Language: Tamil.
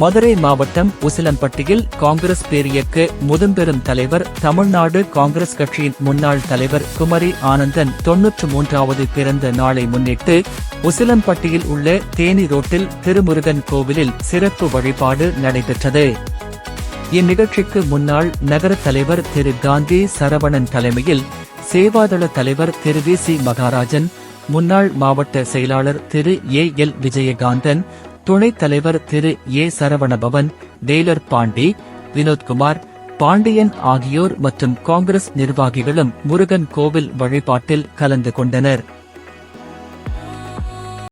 மதுரை மாவட்டம் உசிலம்பட்டியில் காங்கிரஸ் பேரியக்க முதம்பெரும் தலைவர் தமிழ்நாடு காங்கிரஸ் கட்சியின் முன்னாள் தலைவர் குமரி ஆனந்தன் 93வது பிறந்த நாளை முன்னிட்டு உசிலம்பட்டியில் உள்ள தேனி ரோட்டில் திருமுருகன் கோவிலில் சிறப்பு வழிபாடு நடைபெற்றது. இந்நிகழ்ச்சிக்கு முன்னாள் நகர தலைவர் திரு காந்தி சரவணன் தலைமையில் சேவாதள தலைவர் திரு வி சி மகாராஜன், முன்னாள் மாவட்ட செயலாளர் திரு ஏ எல் விஜயகாந்தன், துணைத் தலைவர் திரு ஏ சரவணபவன், டெய்லர் பாண்டி, வினோத்குமார், பாண்டியன் ஆகியோர் மற்றும் காங்கிரஸ் நிர்வாகிகளும் முருகன் கோவில் வழிபாட்டில் கலந்து கொண்டனர்.